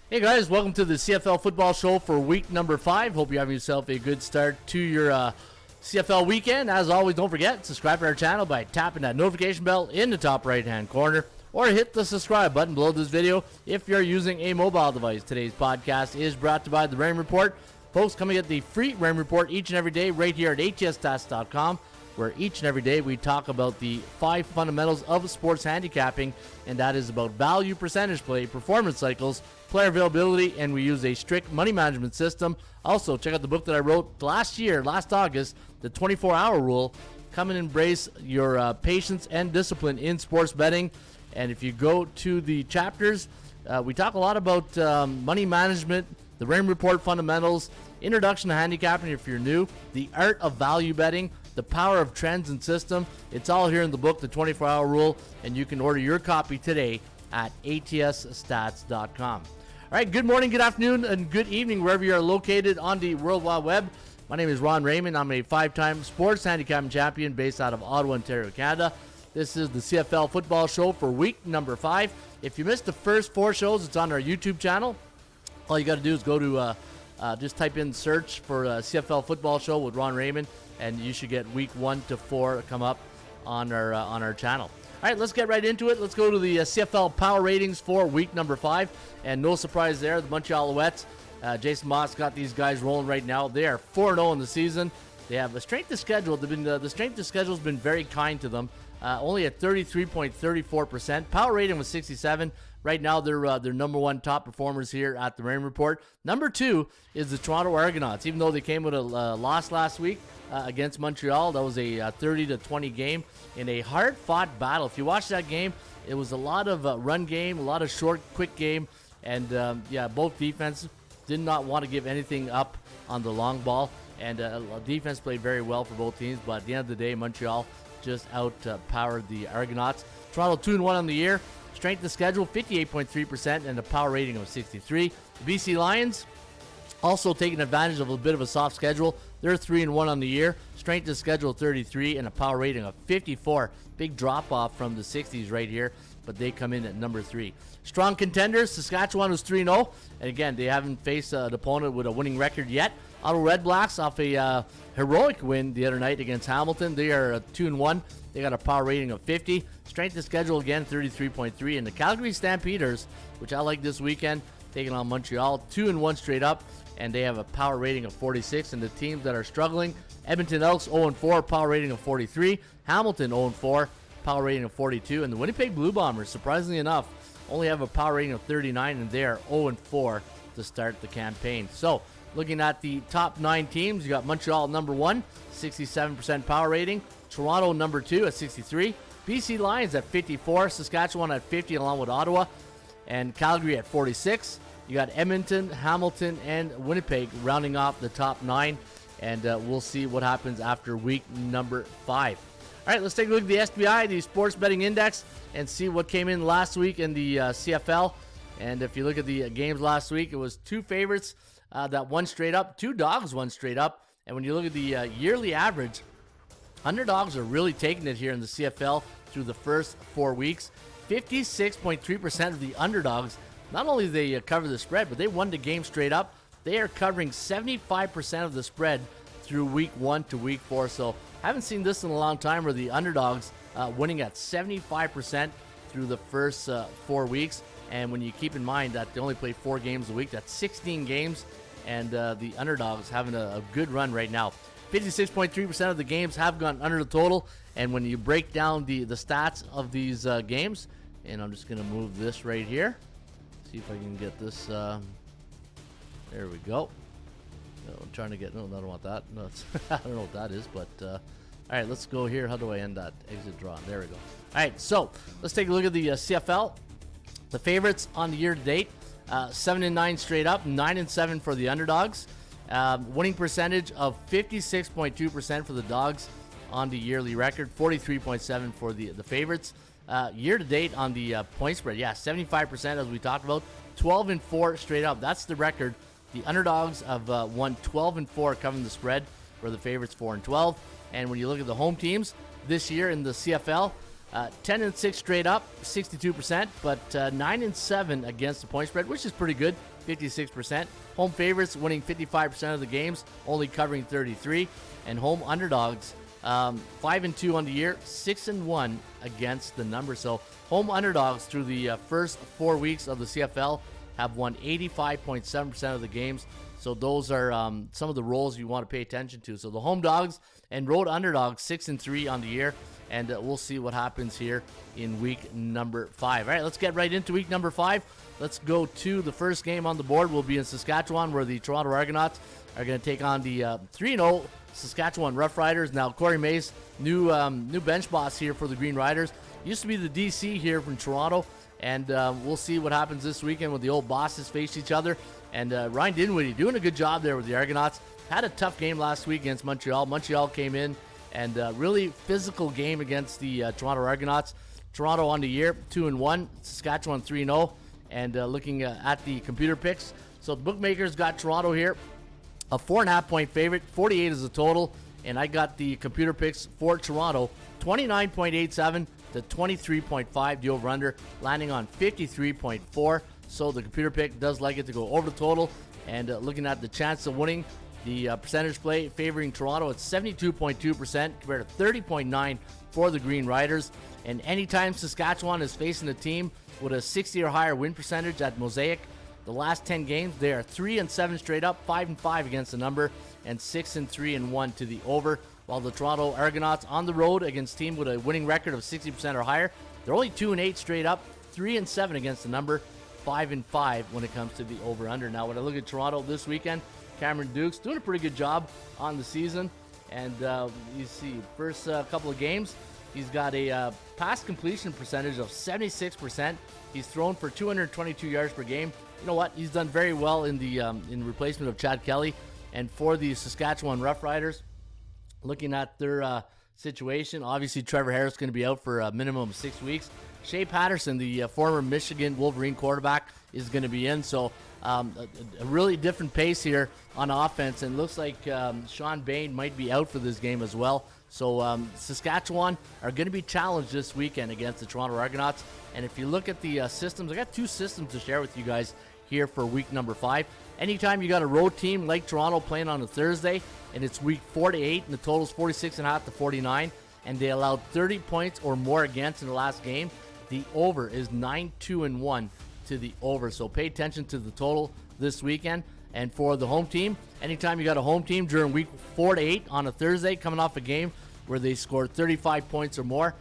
Hey guys, welcome to the CFL Football Show for week number 5. Hope you're having yourself a good start to your CFL weekend. As always, don't forget, subscribe to our channel by tapping that notification bell in the top right-hand corner, or hit the subscribe button below this video if you're using a mobile device. Today's podcast is brought to you by the Raymond Report. Folks, coming at the free Raymond Report each and every day right here at ATSStats.com, where each and every day we talk about the 5 fundamentals of sports handicapping, and that is about value, percentage play, performance cycles, player availability, and we use a strict money management system. Also, check out the book that I wrote last August, The 24-Hour Rule. Come and embrace your patience and discipline in sports betting. And if you go to the chapters, we talk a lot about money management, the Raymond Report fundamentals, introduction to handicapping if you're new, the art of value betting, the power of trends and system. It's all here in the book, The 24-Hour Rule, and you can order your copy today at atsstats.com. All right, good morning, good afternoon, and good evening wherever you are located on the World Wide Web. My name is Ron Raymond. I'm a 5-time sports handicapping champion based out of Ottawa, Ontario, Canada. This is the CFL Football Show for week number 5. If you missed the first 4 shows, it's on our YouTube channel. All you got to do is go to just type in search for CFL Football Show with Ron Raymond, and you should get week 1 to 4 come up on our channel. All right, let's get right into it. Let's go to the CFL power ratings for week number 5. And no surprise there, the Montreal Alouettes, Jason Moss got these guys rolling right now. They are 4-0 in the season. They have a strength of schedule. The strength of schedule has been very kind to them. Only at 33.34%. Power rating was 67. Right now, they're number 1 top performers here at the Raymond Report. Number 2 is the Toronto Argonauts. Even though they came with a loss last week against Montreal, that was a 30-20 game in a hard-fought battle. If you watch that game, it was a lot of run game, a lot of short, quick game, and both defenses did not want to give anything up on the long ball, and defense played very well for both teams. But at the end of the day, Montreal just outpowered the Argonauts. Toronto 2-1 on the year. Strength of schedule 58.3% and a power rating of 63. The BC Lions also taking advantage of a bit of a soft schedule. They're 3-1 on the year. Strength of schedule 33 and a power rating of 54. Big drop off from the 60s right here, but they come in at number 3. Strong contenders, Saskatchewan was 3-0, and again, they haven't faced an opponent with a winning record yet. Ottawa Redblacks off a heroic win the other night against Hamilton. They are 2-1. They got a power rating of 50. Strength of schedule again 33.3. And the Calgary Stampeders, which I like this weekend, taking on Montreal, 2-1 straight up, and they have a power rating of 46. And the teams that are struggling, Edmonton Elks 0-4, power rating of 43. Hamilton 0-4, power rating of 42. And the Winnipeg Blue Bombers, surprisingly enough, only have a power rating of 39, and they are 0-4 to start the campaign. So, looking at the top 9 teams, you got Montreal number 1, 67% power rating. Toronto number 2 at 63. BC Lions at 54. Saskatchewan at 50 along with Ottawa. And Calgary at 46. You got Edmonton, Hamilton, and Winnipeg rounding off the top 9. And we'll see what happens after week number 5. All right, let's take a look at the SBI, the Sports Betting Index, and see what came in last week in the CFL. And if you look at the games last week, it was 2 favorites that won straight up. 2 dogs won straight up. And when you look at the yearly average, underdogs are really taking it here in the CFL through the first 4 weeks. 56.3% of the underdogs, not only did they cover the spread, but they won the game straight up. They are covering 75% of the spread through week 1 to week 4. So I haven't seen this in a long time where the underdogs winning at 75% through the first 4 weeks. And when you keep in mind that they only play 4 games a week, that's 16 games, and the underdogs having a good run right now. 56.3% of the games have gone under the total, and when you break down the stats of these games, and I'm just going to move this right here, see if I can get this, there we go. No, I'm trying to get, no, I don't want that, no, I don't know what that is, but, all right, let's go here. How do I end that exit draw? There we go. All right, so let's take a look at the CFL. The favorites on the year to date, 7-9 straight up, 9-7 for the underdogs. Winning percentage of 56.2% for the dogs on the yearly record, 43.7% for the favorites. Year to date on the point spread, 75% as we talked about, 12-4 straight up. That's the record. The underdogs have won 12-4 covering the spread, where the favorites 4-12. And when you look at the home teams this year in the CFL, 10-6 straight up, 62%, but 9-7 against the point spread, which is pretty good, 56%. Home favorites winning 55% of the games, only covering 33, and home underdogs 5-2 on the year, 6-1 against the number. So home underdogs through the first 4 weeks of the CFL have won 85.7% of the games. So those are some of the roles you want to pay attention to. So the home dogs and road underdogs 6-3 on the year, and we'll see what happens here in week number 5. All right, let's get right into week number 5. Let's go to the first game on the board. We'll be in Saskatchewan, where the Toronto Argonauts are going to take on the 3-0 Saskatchewan Roughriders. Now, Corey Mace, new bench boss here for the Green Riders. Used to be the DC here from Toronto, and we'll see what happens this weekend when the old bosses face each other. And Ryan Dinwiddie doing a good job there with the Argonauts. Had a tough game last week against Montreal. Montreal came in and really physical game against the Toronto Argonauts. Toronto on the year 2-1, Saskatchewan 3-0. And looking at the computer picks, so the bookmakers got Toronto here a 4.5 point favorite, 48 is the total, and I got the computer picks for Toronto 29.87 to 23.5, the over-under landing on 53.4. So the computer pick does like it to go over the total. And looking at the chance of winning, the percentage play favoring Toronto at 72.2% compared to 30.9% for the Green Riders. And anytime Saskatchewan is facing a team with a 60 or higher win percentage at Mosaic, the last 10 games, they are 3-7 straight up, 5-5 against the number, and 6-3-1 to the over. While the Toronto Argonauts on the road against team with a winning record of 60% or higher, they're only 2-8 straight up, 3-7 against the number, 5-5 when it comes to the over-under. Now, when I look at Toronto this weekend, Cameron Dukes doing a pretty good job on the season. And you see, first couple of games, he's got a pass completion percentage of 76%. He's thrown for 222 yards per game. You know what? He's done very well in the in replacement of Chad Kelly. And for the Saskatchewan Roughriders, looking at their situation, obviously Trevor Harris is going to be out for a minimum of 6 weeks. Shea Patterson, the former Michigan Wolverine quarterback, is going to be in. So a really different pace here on offense. And looks like Sean Bain might be out for this game as well. So Saskatchewan are going to be challenged this weekend against the Toronto Argonauts. And if you look at the systems, I got 2 systems to share with you guys here for week number 5. Anytime you got a road team like Toronto playing on a Thursday, and it's week 4 to 8, and the total is 46.5 to 49, and they allowed 30 points or more against in the last game, the over is 9-2-1 to the over. So pay attention to the total this weekend. And for the home team, anytime you got a home team during week 4 to 8 on a Thursday, coming off a game where they scored 35 points or more,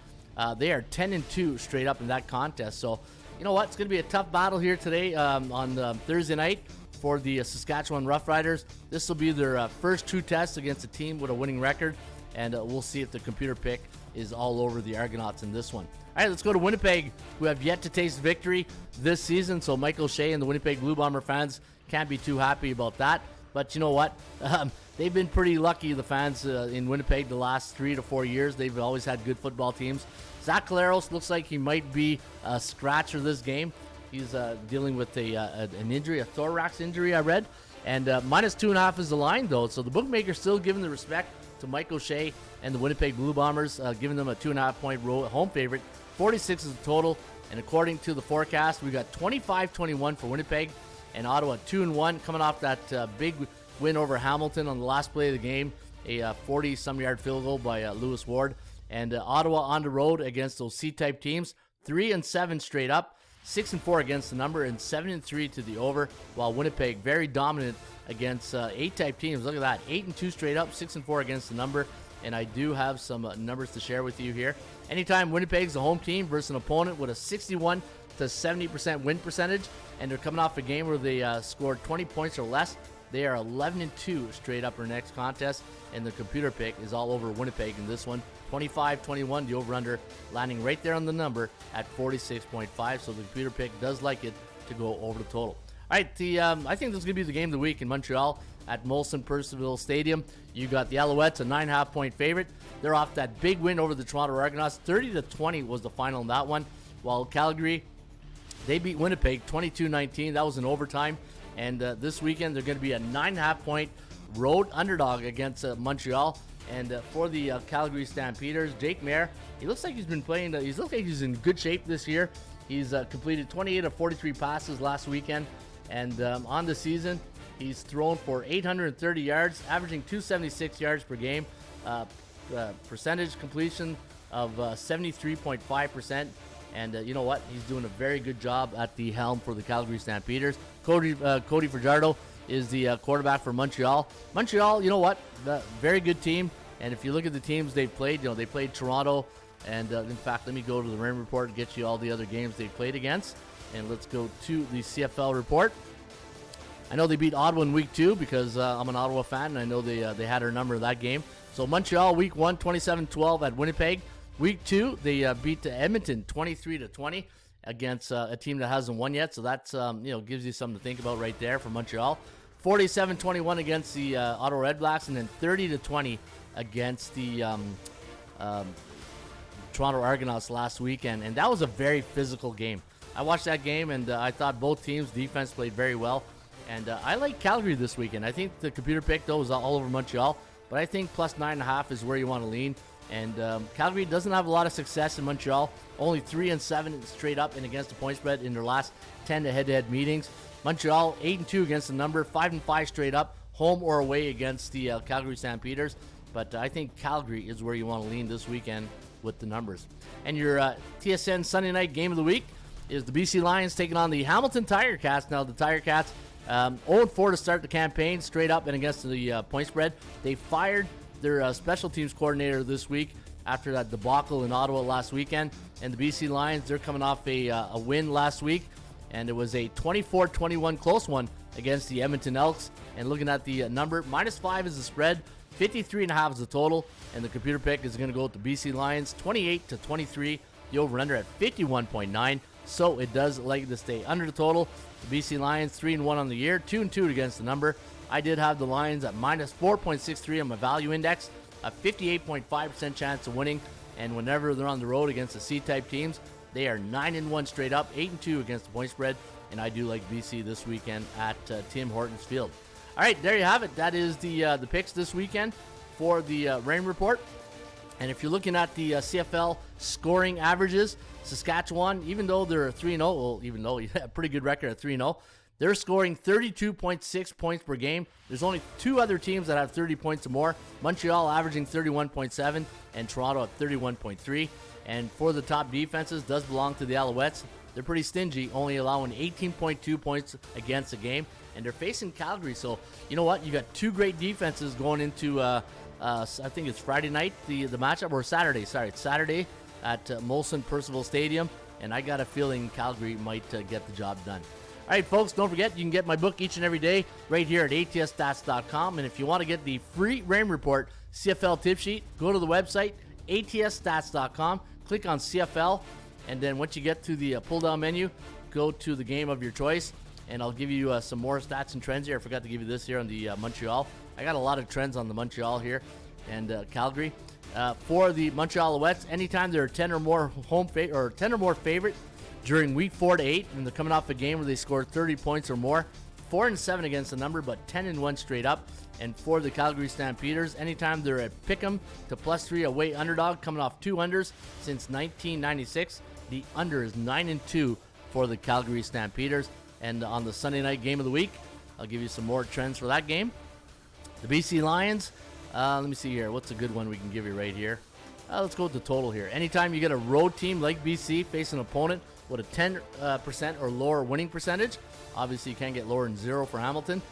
they are 10-2 straight up in that contest. So, you know what? It's going to be a tough battle here today on Thursday night for the Saskatchewan Roughriders. This will be their first true test against a team with a winning record, and we'll see if the computer pick is all over the Argonauts in this one. All right, let's go to Winnipeg, who have yet to taste victory this season. So Michael Shea and the Winnipeg Blue Bomber fans can't be too happy about that. But you know what? They've been pretty lucky, the fans in Winnipeg, the last 3 to 4 years. They've always had good football teams. Zach Collaros looks like he might be a scratch for this game. He's dealing with an injury, a thorax injury, I read. And -2.5 is the line, though. So the bookmaker's still giving the respect to Michael Shea and the Winnipeg Blue Bombers, giving them a 2.5 point home favorite. 46 is the total. And according to the forecast, we got 25-21 for Winnipeg, and Ottawa 2-1, coming off that big win over Hamilton on the last play of the game, a 40-some yard field goal by Lewis Ward. And Ottawa on the road against those C-type teams, 3-7 straight up, 6-4 against the number, and 7-3 to the over. While Winnipeg very dominant against A-type teams. Look at that, 8-2 straight up, 6-4 against the number. And I do have some numbers to share with you here. Anytime Winnipeg's the home team versus an opponent with a 61 to 70% win percentage, and they're coming off a game where they scored 20 points or less, they are 11-2 straight up for next contest, and the computer pick is all over Winnipeg in this one. 25-21, the over-under landing right there on the number at 46.5, so the computer pick does like it to go over the total. All right, I think this is going to be the game of the week in Montreal at Molson Percival Stadium. You got the Alouettes, a 9.5 point favorite. They're off that big win over the Toronto Argonauts. 30-20 was the final in that one, while Calgary, they beat Winnipeg 22-19. That was in overtime. And this weekend, they're going to be a 9.5 point road underdog against Montreal. And for the Calgary Stampeders, Jake Mayer, he looks like he's been playing. He looks like he's in good shape this year. He's completed 28 of 43 passes last weekend, and on the season, he's thrown for 830 yards, averaging 276 yards per game. Percentage completion of 73.5%. And you know what? He's doing a very good job at the helm for the Calgary Stampeders. Cody Fajardo is the quarterback for Montreal. Montreal, you know what? Very good team. And if you look at the teams they've played, they played Toronto. And in fact, let me go to the Rain Report and get you all the other games they played against. And let's go to the CFL report. I know they beat Ottawa in week 2 because I'm an Ottawa fan, and I know they had our number in that game. So Montreal, week 1, 27-12 at Winnipeg. Week 2, they beat Edmonton 23-20 against a team that hasn't won yet. So that's gives you something to think about right there for Montreal. 47-21 against the Ottawa Redblacks, and then 30-20 against the Toronto Argonauts last weekend. And that was a very physical game. I watched that game, and I thought both teams' defense played very well. And I like Calgary this weekend. I think the computer pick, though, is all over Montreal. But I think plus 9.5 is where you want to lean. And Calgary doesn't have a lot of success in Montreal. Only 3-7 straight up and against the point spread in their last 10 head-to-head meetings. Montreal 8-2 against the number, 5-5 straight up, home or away against the Calgary Stampeders. But I think Calgary is where you want to lean this weekend with the numbers. And your TSN Sunday night game of the week is the BC Lions taking on the Hamilton Tiger Cats. Now the Tiger Cats 0-4 to start the campaign, straight up and against the point spread. They fired their special teams coordinator this week after that debacle in Ottawa last weekend. And the BC Lions, they're coming off a win last week, and it was a 24-21 close one against the Edmonton Elks. And looking at the number, -5 is the spread, 53.5 is the total, and the computer pick is going to go with the BC Lions 28-23, the over-under at 51.9. So it does like to stay under the total. The BC Lions 3-1 on the year, 2-2 against the number. I did have the Lions at -4.63 on my value index, a 58.5% chance of winning. And whenever they're on the road against the C-type teams, they are 9-1 straight up, 8-2 against the point spread. And I do like BC this weekend at Tim Hortons Field. All right, there you have it. That is the picks this weekend for the Rain Report. And if you're looking at the CFL scoring averages, Saskatchewan, even though they're 3-0, well, even though you have a pretty good record at 3-0, they're scoring 32.6 points per game. There's only 2 other teams that have 30 points or more. Montreal averaging 31.7 and Toronto at 31.3. And for the top defenses, does belong to the Alouettes. They're pretty stingy, only allowing 18.2 points against a game. And they're facing Calgary. So, you know what? You got 2 great defenses going into, I think it's Friday night, the matchup, or Saturday. Sorry, it's Saturday at Molson Percival Stadium. And I got a feeling Calgary might get the job done. All right, folks, don't forget, you can get my book each and every day right here at atsstats.com. And if you want to get the free Rain Report CFL tip sheet, go to the website, atsstats.com, click on CFL, and then once you get to the pull-down menu, go to the game of your choice, and I'll give you some more stats and trends here. I forgot to give you this here on the Montreal. I got a lot of trends on the Montreal here and Calgary. For the Montreal Alouettes, anytime there are 10 or more 10 or more favorite during week 4 to 8, and they're coming off a game where they scored 30 points or more, 4-7 against the number, but 10-1 straight up. And for the Calgary Stampeders, anytime they're at pick'em to +3 away underdog, coming off 2 unders since 1996, the under is 9-2 for the Calgary Stampeders. And on the Sunday night game of the week, I'll give you some more trends for that game. The BC Lions, let me see here. What's a good one we can give you right here? Let's go with the total here. Anytime you get a road team like BC face an opponent with a 10% or lower winning percentage, obviously you can't get lower than 0 for Hamilton.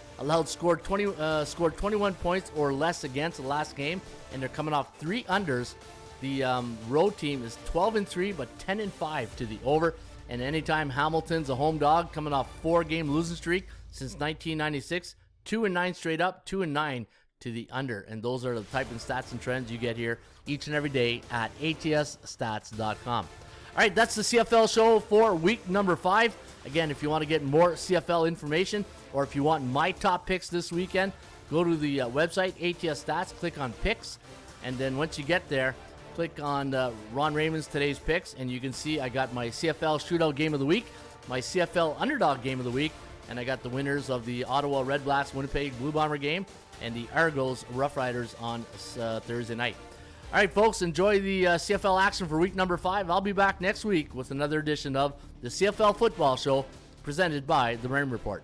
Scored 21 points or less against the last game, and they're coming off 3 unders. The road team is 12-3, but 10-5 to the over. And anytime Hamilton's a home dog, coming off 4-game losing streak since 1996, 2-9 straight up, 2-9 to the under. And those are the type of stats and trends you get here each and every day at atsstats.com. All right, that's the CFL show for week number 5. Again, if you want to get more CFL information, or if you want my top picks this weekend, go to the website, ATS Stats, click on picks, and then once you get there, click on Ron Raymond's today's picks, and you can see I got my CFL shootout game of the week, my CFL underdog game of the week, And I got the winners of the Ottawa Redblacks Winnipeg Blue Bomber game and the Argonauts Roughriders on Thursday night. All right, folks, enjoy the CFL action for week number 5. I'll be back next week with another edition of the CFL Football Show presented by the Raymond Report.